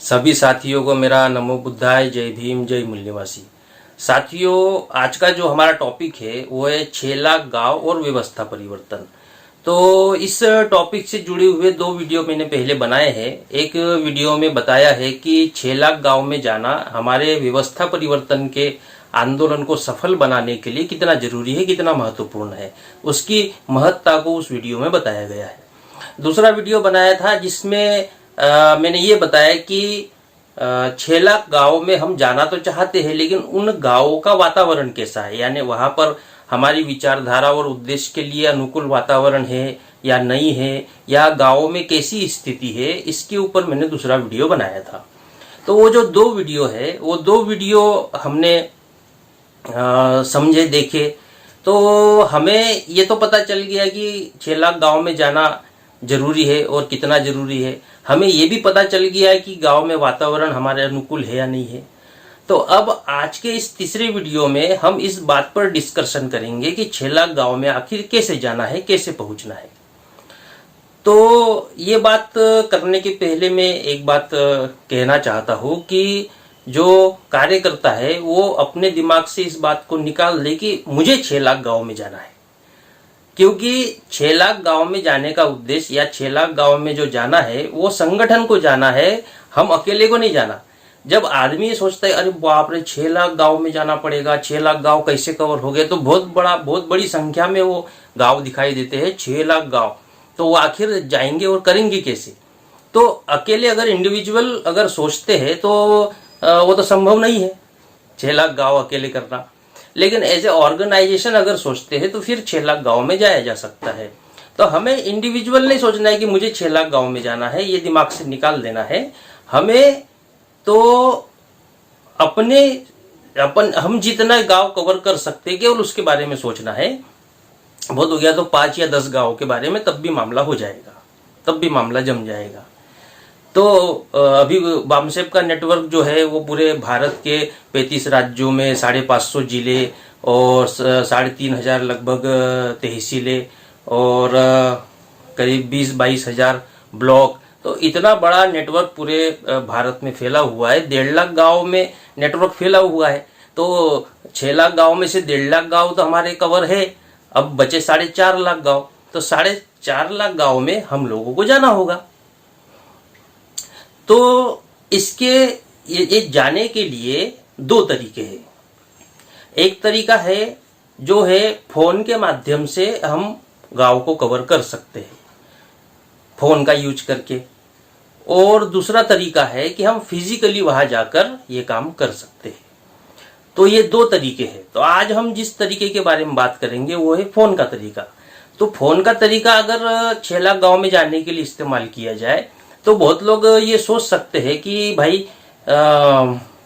सभी साथियों को मेरा नमो बुद्धाय, जय भीम, जय मूल्यवासी। साथियों, आज का जो हमारा टॉपिक है वो है 6 लाख गांव और व्यवस्था परिवर्तन। तो इस टॉपिक से जुड़े हुए 2 वीडियो मैंने पहले बनाए हैं। एक वीडियो में बताया है कि 6 लाख गांव में जाना हमारे व्यवस्था परिवर्तन के आंदोलन को सफल बनाने के लिए कितना जरूरी है, कितना महत्वपूर्ण है, उसकी महत्ता को उस वीडियो में बताया गया है। दूसरा वीडियो बनाया था जिसमें मैंने ये बताया कि 6 लाख गाँव में हम जाना तो चाहते हैं, लेकिन उन गाँवों का वातावरण कैसा है, यानी वहां पर हमारी विचारधारा और उद्देश्य के लिए अनुकूल वातावरण है या नहीं है, या गाँव में कैसी स्थिति है, इसके ऊपर मैंने दूसरा वीडियो बनाया था। तो वो जो 2 वीडियो है, वो 2 वीडियो हमने समझे, देखे, तो हमें ये तो पता चल गया कि 6 लाख गाँव में जाना जरूरी है और कितना जरूरी है। हमें ये भी पता चल गया है कि गांव में वातावरण हमारे अनुकूल है या नहीं है। तो अब आज के इस तीसरे वीडियो में हम इस बात पर डिस्कशन करेंगे कि 6 लाख गांव में आखिर कैसे जाना है, कैसे पहुंचना है। तो ये बात करने के पहले मैं एक बात कहना चाहता हूं कि जो कार्यकर्ता है वो अपने दिमाग से इस बात को निकाल दे कि मुझे 6 लाख गांव में जाना है। क्योंकि 6 लाख गांव में जाने का उद्देश्य या 6 लाख गांव में जो जाना है वो संगठन को जाना है, हम अकेले को नहीं जाना। जब आदमी सोचता है अरे बाप रे 6 लाख गांव में जाना पड़ेगा, 6 लाख गांव कैसे कवर हो गए, तो बहुत बड़ी संख्या में वो गांव दिखाई देते हैं, 6 लाख गांव, तो वो आखिर जाएंगे और करेंगे कैसे। तो अकेले अगर इंडिविजुअल अगर सोचते हैं तो वो तो संभव नहीं है 6 लाख गांव अकेले करना। लेकिन एज ए ऑर्गेनाइजेशन अगर सोचते हैं तो फिर 6 लाख गांव में जाया जा सकता है। तो हमें इंडिविजुअल नहीं सोचना है कि मुझे 6 लाख गांव में जाना है, ये दिमाग से निकाल देना है। हमें तो हम जितना गांव कवर कर सकते हैं केवल उसके बारे में सोचना है। बहुत हो गया तो 5 या 10 गांव के बारे में, तब भी मामला हो जाएगा, तब भी मामला जम जाएगा। तो अभी बामसेप का नेटवर्क जो है वो पूरे भारत के 35 राज्यों में 550 जिले और 3500 लगभग तहसीलें और करीब 20-22 हजार ब्लॉक, तो इतना बड़ा नेटवर्क पूरे भारत में फैला हुआ है। 1.5 लाख गांव में नेटवर्क फैला हुआ है। तो 6 लाख गांव में से 1.5 लाख गांव तो हमारे कवर है, अब बचे 4.5 लाख गांव। तो 4.5 लाख गांव में हम लोगों को जाना होगा। तो इसके ये जाने के लिए 2 तरीके हैं। एक तरीका है जो है फोन के माध्यम से हम गांव को कवर कर सकते हैं, फोन का यूज करके, और दूसरा तरीका है कि हम फिजिकली वहां जाकर ये काम कर सकते हैं। तो ये 2 तरीके हैं। तो आज हम जिस तरीके के बारे में बात करेंगे वो है फोन का तरीका। तो फोन का तरीका अगर 6 लाख गांव में जाने के लिए इस्तेमाल किया जाए तो बहुत लोग ये सोच सकते हैं कि भाई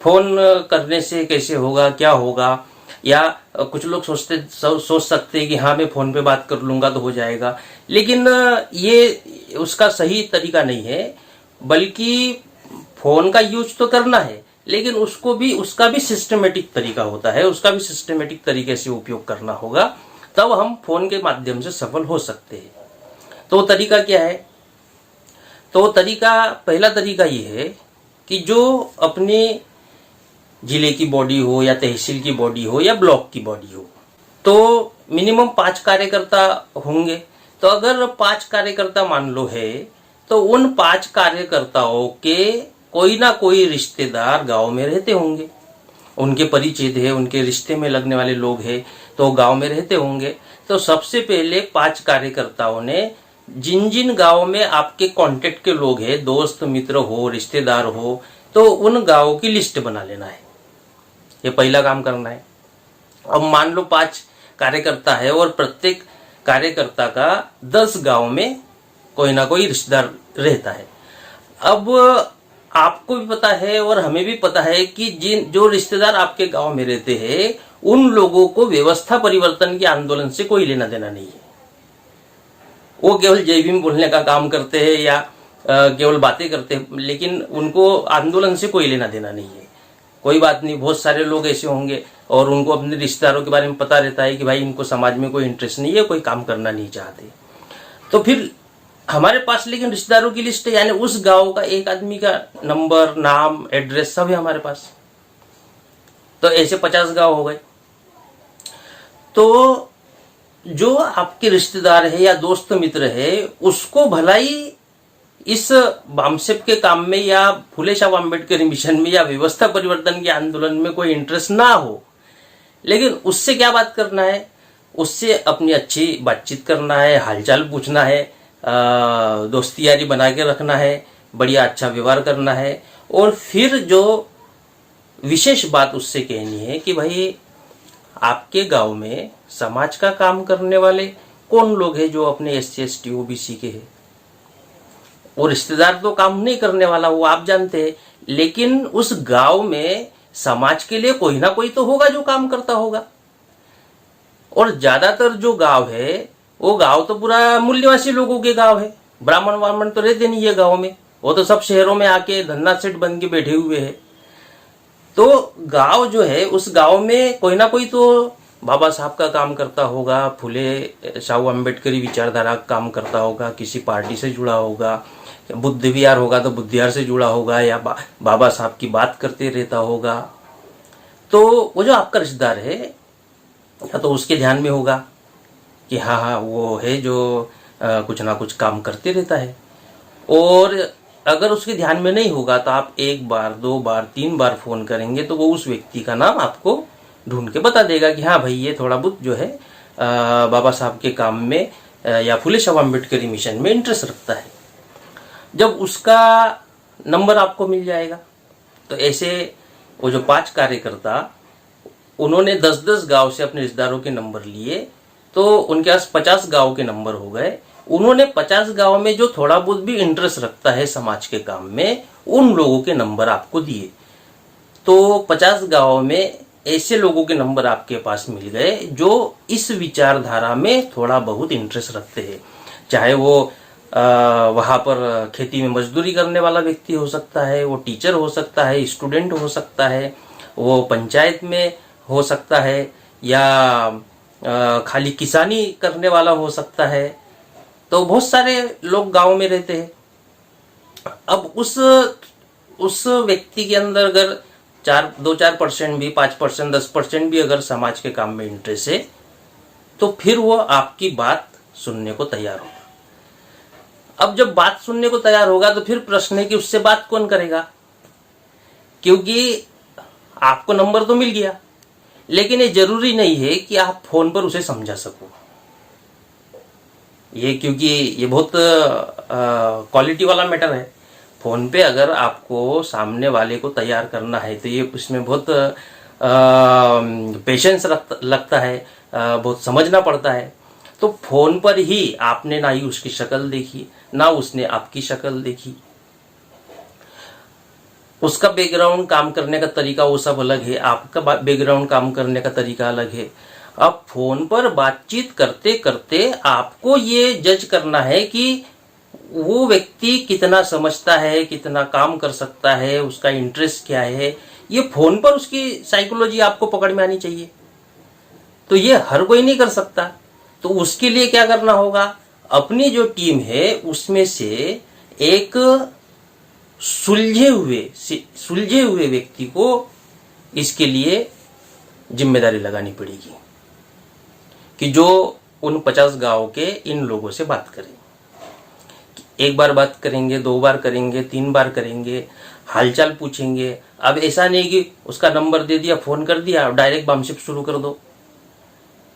फोन करने से कैसे होगा, क्या होगा, या कुछ लोग सोच सकते हैं कि हाँ मैं फोन पे बात कर लूंगा तो हो जाएगा। लेकिन ये उसका सही तरीका नहीं है, बल्कि फोन का यूज तो करना है, लेकिन उसका भी सिस्टमेटिक तरीका होता है, उसका भी सिस्टमेटिक तरीके से उपयोग करना होगा, तब हम फोन के माध्यम से सफल हो सकते हैं। तो तरीका क्या है? तो पहला तरीका ये है कि जो अपने जिले की बॉडी हो या तहसील की बॉडी हो या ब्लॉक की बॉडी हो, तो मिनिमम 5 कार्यकर्ता होंगे। तो अगर 5 कार्यकर्ता मान लो है, तो उन 5 कार्यकर्ताओं के कोई ना कोई रिश्तेदार गांव में रहते होंगे, उनके परिचित है, उनके रिश्ते में लगने वाले लोग हैं, तो गांव में रहते होंगे। तो सबसे पहले 5 कार्यकर्ताओं ने जिन जिन गांव में आपके कांटेक्ट के लोग हैं, दोस्त मित्र हो, रिश्तेदार हो, तो उन गांवों की लिस्ट बना लेना है। ये पहला काम करना है। अब मान लो 5 कार्यकर्ता है और प्रत्येक कार्यकर्ता का 10 गांव में कोई ना कोई रिश्तेदार रहता है। अब आपको भी पता है और हमें भी पता है कि जो रिश्तेदार आपके गांव में रहते हैं उन लोगों को व्यवस्था परिवर्तन के आंदोलन से कोई लेना देना नहीं है। वो केवल जय भीम बोलने का काम करते हैं या केवल बातें करते हैं, लेकिन उनको आंदोलन से कोई लेना देना नहीं है। कोई बात नहीं, बहुत सारे लोग ऐसे होंगे और उनको अपने रिश्तेदारों के बारे में पता रहता है कि भाई इनको समाज में कोई इंटरेस्ट नहीं है, कोई काम करना नहीं चाहते। तो फिर हमारे पास लेकिन रिश्तेदारों की लिस्ट है, यानी उस गांव का एक आदमी का नंबर, नाम, एड्रेस सब है हमारे पास। तो ऐसे 50 गांव हो गए। तो जो आपके रिश्तेदार है या दोस्त मित्र है, उसको भलाई इस बामसेप के काम में या फुले शाह अम्बेडकर मिशन में या व्यवस्था परिवर्तन के आंदोलन में कोई इंटरेस्ट ना हो, लेकिन उससे क्या बात करना है, उससे अपनी अच्छी बातचीत करना है, हालचाल पूछना है, दोस्ती यारी बना के रखना है, बढ़िया अच्छा व्यवहार करना है। और फिर जो विशेष बात उससे कहनी है कि भाई आपके गांव में समाज का काम करने वाले कौन लोग हैं जो अपने SC ST OBC के हैं। वो रिश्तेदार तो काम नहीं करने वाला, वो आप जानते हैं, लेकिन उस गांव में समाज के लिए कोई ना कोई तो होगा जो काम करता होगा। और ज्यादातर जो गांव है वो गांव तो पूरा मूल्यवासी लोगों के गांव है, ब्राह्मण वामन तो रहते नहीं है गांव में, वो तो सब शहरों में आके धन्ना सेठ बन के बैठे हुए हैं। तो गांव जो है, उस गांव में कोई ना कोई तो बाबा साहब का काम करता होगा, फुले शाह अम्बेडकरी विचारधारा का काम करता होगा, किसी पार्टी से जुड़ा होगा, बुद्ध विहार होगा तो बुद्ध विहार से जुड़ा होगा, या बाबा साहब की बात करते रहता होगा। तो वो जो आपका रिश्तेदार है, या तो उसके ध्यान में होगा कि हाँ हाँ वो है जो कुछ ना कुछ काम करते रहता है। और अगर उसके ध्यान में नहीं होगा तो आप 1 बार 2 बार 3 बार फोन करेंगे तो वो उस व्यक्ति का नाम आपको ढूंढ के बता देगा कि हाँ भाई ये थोड़ा बहुत जो है बाबा साहब के काम में या फुले शाह अम्बेडकरी मिशन में इंटरेस्ट रखता है। जब उसका नंबर आपको मिल जाएगा तो ऐसे वो जो 5 कार्यकर्ता, उन्होंने 10-10 गांव से अपने रिश्तेदारों के नंबर लिए, तो उनके पास 50 गांव के नंबर हो गए। उन्होंने 50 गांव में जो थोड़ा बहुत भी इंटरेस्ट रखता है समाज के काम में, उन लोगों के नंबर आपको दिए। तो 50 गांव में ऐसे लोगों के नंबर आपके पास मिल गए जो इस विचारधारा में थोड़ा बहुत इंटरेस्ट रखते हैं। चाहे वो वहां पर खेती में मजदूरी करने वाला व्यक्ति हो सकता है, वो टीचर हो सकता है, स्टूडेंट हो सकता है, वो पंचायत में हो सकता है, या खाली किसानी करने वाला हो सकता है। तो बहुत सारे लोग गांव में रहते हैं। अब उस व्यक्ति के अंदर अगर 2-4% भी, 5%, 10% भी अगर समाज के काम में इंटरेस्ट है, तो फिर वो आपकी बात सुनने को तैयार होगा। अब जब बात सुनने को तैयार होगा तो फिर प्रश्न है कि उससे बात कौन करेगा, क्योंकि आपको नंबर तो मिल गया, लेकिन ये जरूरी नहीं है कि आप फोन पर उसे समझा सको। क्योंकि ये बहुत क्वालिटी वाला मैटर है। फोन पे अगर आपको सामने वाले को तैयार करना है तो ये उसमें बहुत पेशेंस लगता है, बहुत समझना पड़ता है। तो फोन पर ही आपने ना ही उसकी शक्ल देखी, ना उसने आपकी शक्ल देखी, उसका बैकग्राउंड काम करने का तरीका वो सब अलग है, आपका बैकग्राउंड काम करने का तरीका अलग है। अब फोन पर बातचीत करते करते आपको ये जज करना है कि वो व्यक्ति कितना समझता है, कितना काम कर सकता है, उसका इंटरेस्ट क्या है। ये फोन पर उसकी साइकोलॉजी आपको पकड़ में आनी चाहिए। तो ये हर कोई नहीं कर सकता। तो उसके लिए क्या करना होगा, अपनी जो टीम है उसमें से एक सुलझे हुए व्यक्ति को इसके लिए जिम्मेदारी लगानी पड़ेगी कि जो उन 50 गांव के इन लोगों से बात करें। 1 बार बात करेंगे, 2 बार करेंगे, 3 बार करेंगे, हालचाल पूछेंगे। अब ऐसा नहीं कि उसका नंबर दे दिया, फोन कर दिया, डायरेक्ट बामशिप शुरू कर दो।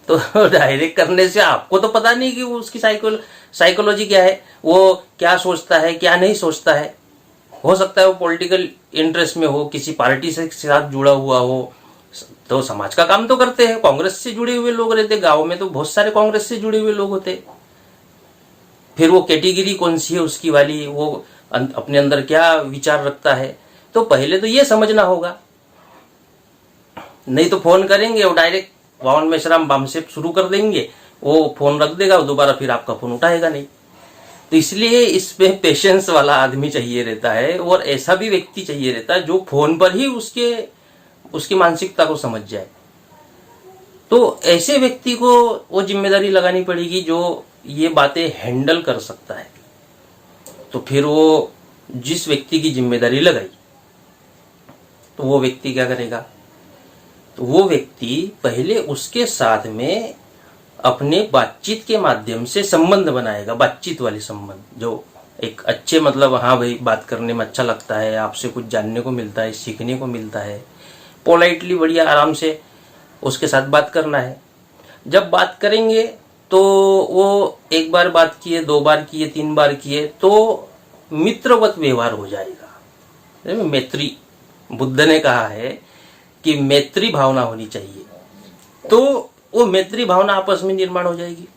तो डायरेक्ट करने से आपको तो पता नहीं कि उसकी साइकोलॉजी क्या है, वो क्या सोचता है, क्या नहीं सोचता है। हो सकता है वो पॉलिटिकल इंटरेस्ट में हो, किसी पार्टी से साथ जुड़ा हुआ हो। तो समाज का काम तो करते हैं, कांग्रेस से जुड़े हुए लोग रहते, गांव में तो बहुत सारे कांग्रेस से जुड़े हुए लोग होते। फिर वो कैटेगरी कौन सी है उसकी वाली, वो अपने अंदर क्या विचार रखता है, तो पहले तो ये समझना होगा। नहीं तो फोन करेंगे, वो डायरेक्ट वावन मेश्राम बामसेप शुरू कर देंगे, वो फोन रख देगा, दोबारा फिर आपका फोन उठाएगा नहीं। तो इसलिए इसमें पेशेंस वाला आदमी चाहिए रहता है, और ऐसा भी व्यक्ति चाहिए रहता है जो फोन पर ही उसकी मानसिकता को समझ जाए। तो ऐसे व्यक्ति को वो जिम्मेदारी लगानी पड़ेगी जो ये बातें हैंडल कर सकता है। तो फिर वो जिस व्यक्ति की जिम्मेदारी लगाई, तो वो व्यक्ति क्या करेगा? तो वो व्यक्ति पहले उसके साथ में अपने बातचीत के माध्यम से संबंध बनाएगा, बातचीत वाले संबंध, जो एक अच्छे, मतलब हाँ भाई बात करने में अच्छा लगता है, आपसे कुछ जानने को मिलता है, सीखने को मिलता है, पोलाइटली बढ़िया आराम से उसके साथ बात करना है। जब बात करेंगे तो वो एक बार बात किए, 2 बार किए, 3 बार किए, तो मित्रवत व्यवहार हो जाएगा। मैत्री, बुद्ध ने कहा है कि मैत्री भावना होनी चाहिए, तो वो मैत्री भावना आपस में निर्माण हो जाएगी।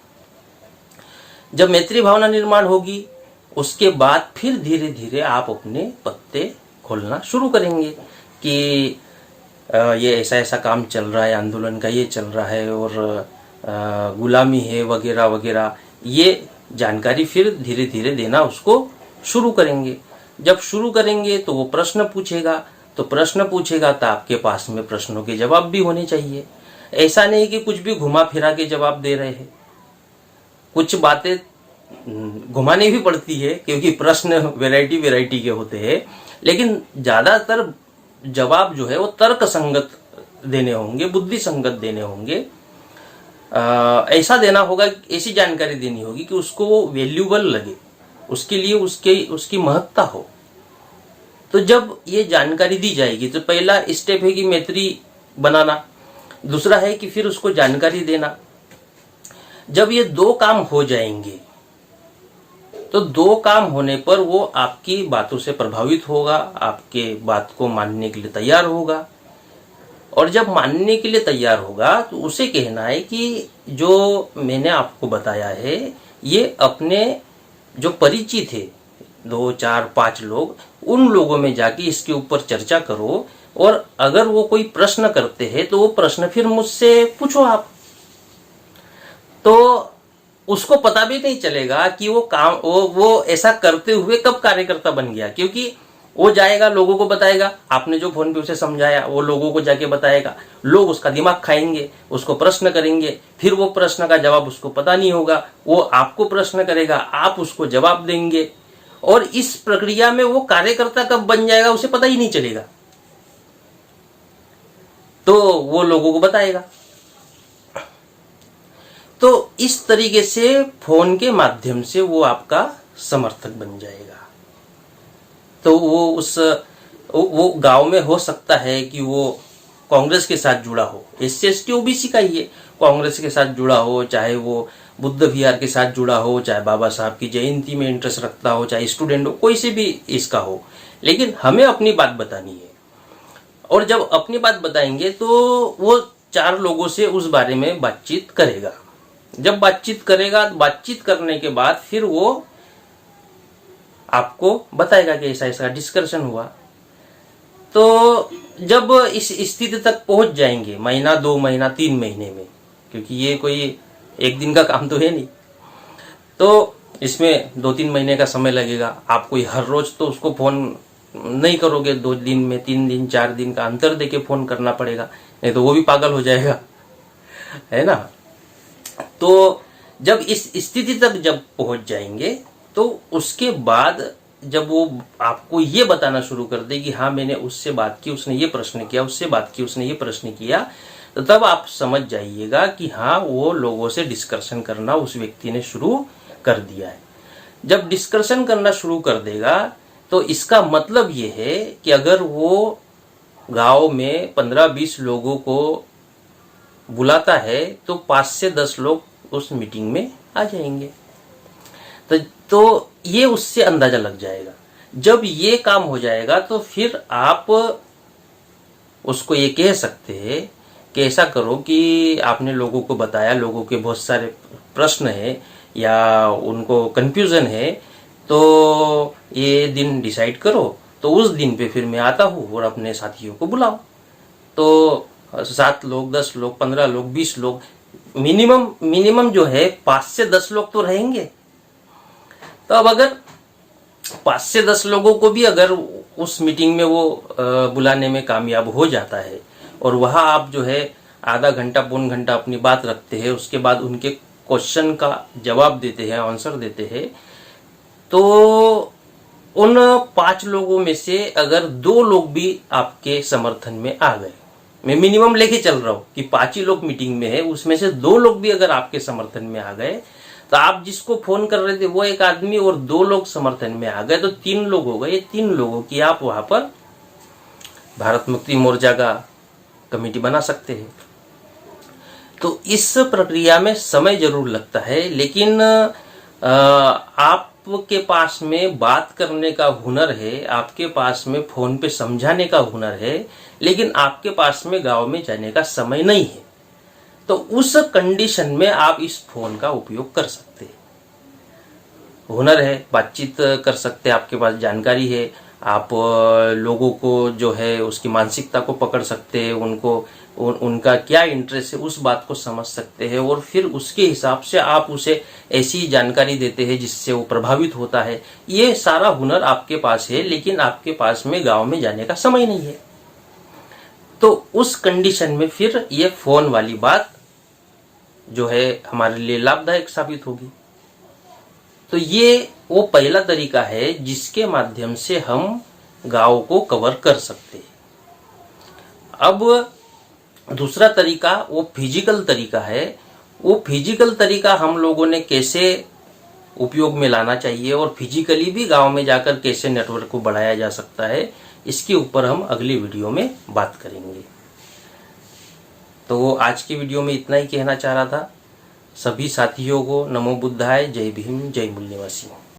जब मैत्री भावना निर्माण होगी, उसके बाद फिर धीरे धीरे आप अपने पत्ते खोलना शुरू करेंगे कि ये ऐसा ऐसा काम चल रहा है, आंदोलन का ये चल रहा है, और गुलामी है वगैरह वगैरह, ये जानकारी फिर धीरे धीरे देना उसको शुरू करेंगे। जब शुरू करेंगे तो वो प्रश्न पूछेगा, तो प्रश्न पूछेगा तो आपके पास में प्रश्नों के जवाब भी होने चाहिए। ऐसा नहीं कि कुछ भी घुमा फिरा के जवाब दे रहे हैं, कुछ बातें घुमानी भी पड़ती है क्योंकि प्रश्न वैरायटी वैरायटी के होते हैं, लेकिन ज्यादातर जवाब जो है वो तर्क संगत देने होंगे, बुद्धि संगत देने होंगे। ऐसा देना होगा, ऐसी जानकारी देनी होगी कि उसको वो वैल्यूबल लगे, उसके लिए उसकी महत्ता हो। तो जब ये जानकारी दी जाएगी तो पहला स्टेप है कि मैत्री बनाना, दूसरा है कि फिर उसको जानकारी देना। जब ये 2 काम हो जाएंगे तो 2 काम होने पर वो आपकी बातों से प्रभावित होगा, आपके बात को मानने के लिए तैयार होगा, और जब मानने के लिए तैयार होगा तो उसे कहना है कि जो मैंने आपको बताया है ये अपने जो परिचित है 2, 4, 5 लोग, उन लोगों में जाके इसके ऊपर चर्चा करो, और अगर वो कोई प्रश्न करते हैं तो वो प्रश्न फिर मुझसे पूछो आप। तो उसको पता भी नहीं चलेगा कि वो ऐसा करते हुए कब कार्यकर्ता बन गया, क्योंकि वो जाएगा, लोगों को बताएगा, आपने जो फोन पे उसे समझाया वो लोगों को जाके बताएगा, लोग उसका दिमाग खाएंगे, उसको प्रश्न करेंगे, फिर वो प्रश्न का जवाब उसको पता नहीं होगा, वो आपको प्रश्न करेगा, आप उसको जवाब देंगे, और इस प्रक्रिया में वो कार्यकर्ता कब बन जाएगा उसे पता ही नहीं चलेगा। तो वो लोगों को बताएगा। तो इस तरीके से फोन के माध्यम से वो आपका समर्थक बन जाएगा। तो वो गांव में हो सकता है कि वो कांग्रेस के साथ जुड़ा हो, SC/ST OBC का ही है, कांग्रेस के साथ जुड़ा हो, चाहे वो बुद्ध विहार के साथ जुड़ा हो, चाहे बाबा साहब की जयंती में इंटरेस्ट रखता हो, चाहे स्टूडेंट हो, कोई से भी इसका हो, लेकिन हमें अपनी बात बतानी है। और जब अपनी बात बताएंगे तो वो 4 लोगों से उस बारे में बातचीत करेगा। जब बातचीत करेगा, बातचीत करने के बाद फिर वो आपको बताएगा कि ऐसा ऐसा डिस्कशन हुआ। तो जब इस स्थिति तक पहुंच जाएंगे, महीना, 2 महीना, 3 महीने में, क्योंकि ये कोई एक दिन का काम तो है नहीं, तो इसमें 2-3 महीने का समय लगेगा। आप कोई हर रोज तो उसको फोन नहीं करोगे, 2 दिन में, 3 दिन, 4 दिन का अंतर देके फोन करना पड़ेगा, नहीं तो वो भी पागल हो जाएगा, है ना। तो जब इस स्थिति तक जब पहुंच जाएंगे तो उसके बाद जब वो आपको ये बताना शुरू कर दे कि हाँ मैंने उससे बात की, उसने ये प्रश्न किया, उससे बात की, उसने ये प्रश्न किया, तो तब आप समझ जाइएगा कि हाँ वो लोगों से डिस्कशन करना उस व्यक्ति ने शुरू कर दिया है। जब डिस्कशन करना शुरू कर देगा तो इसका मतलब ये है कि अगर वो गांव में 15-20 लोगों को बुलाता है तो 5 से 10 लोग उस मीटिंग में आ जाएंगे। तो ये उससे अंदाजा लग जाएगा। जब ये काम हो जाएगा तो फिर आप उसको ये कह सकते हैं कि ऐसा करो कि आपने लोगों को बताया, लोगों के बहुत सारे प्रश्न है या उनको कंफ्यूजन है, तो ये दिन डिसाइड करो, तो उस दिन पे फिर मैं आता हूँ और अपने साथियों को बुलाओ। तो 7 लोग, 10 लोग, 15 लोग, 20 लोग, मिनिमम जो है 5 से 10 लोग तो रहेंगे। तो अब अगर 5 से 10 लोगों को भी अगर उस मीटिंग में वो बुलाने में कामयाब हो जाता है और वहां आप जो है आधा घंटा, पौन घंटा अपनी बात रखते हैं, उसके बाद उनके क्वेश्चन का जवाब देते हैं, आंसर देते हैं, तो उन 5 लोगों में से अगर 2 लोग भी आपके समर्थन में आ गए, मैं मिनिमम लेके चल रहा हूं कि 5 ही लोग मीटिंग में है, उसमें से 2 लोग भी अगर आपके समर्थन में आ गए, तो आप जिसको फोन कर रहे थे वो एक आदमी और 2 लोग समर्थन में आ गए, तो 3 लोग हो गए। ये 3 लोगों की आप वहां पर भारत मुक्ति मोर्चा का कमेटी बना सकते हैं। तो इस प्रक्रिया में समय जरूर लगता है, लेकिन आपके पास में बात करने का हुनर है, आपके पास में फोन पे समझाने का हुनर है, लेकिन आपके पास में गांव में जाने का समय नहीं है। तो उस कंडीशन में आप इस फोन का उपयोग कर सकते हैं। हुनर है, बातचीत कर सकते हैं, आपके पास जानकारी है, आप लोगों को जो है उसकी मानसिकता को पकड़ सकते हैं, उनका क्या इंटरेस्ट है उस बात को समझ सकते हैं, और फिर उसके हिसाब से आप उसे ऐसी जानकारी देते हैं जिससे वो प्रभावित होता है। ये सारा हुनर आपके पास है, लेकिन आपके पास में गांव में जाने का समय नहीं है। तो उस कंडीशन में फिर ये फोन वाली बात जो है हमारे लिए लाभदायक साबित होगी। तो ये वो पहला तरीका है जिसके माध्यम से हम गांव को कवर कर सकते हैं। अब दूसरा तरीका वो फिजिकल तरीका है। वो फिजिकल तरीका हम लोगों ने कैसे उपयोग में लाना चाहिए और फिजिकली भी गांव में जाकर कैसे नेटवर्क को बढ़ाया जा सकता है, इसके ऊपर हम अगली वीडियो में बात करेंगे। तो आज की वीडियो में इतना ही कहना चाह रहा था। सभी साथियों को नमो बुद्धाय, जय भीम, जय मूल्यवासी।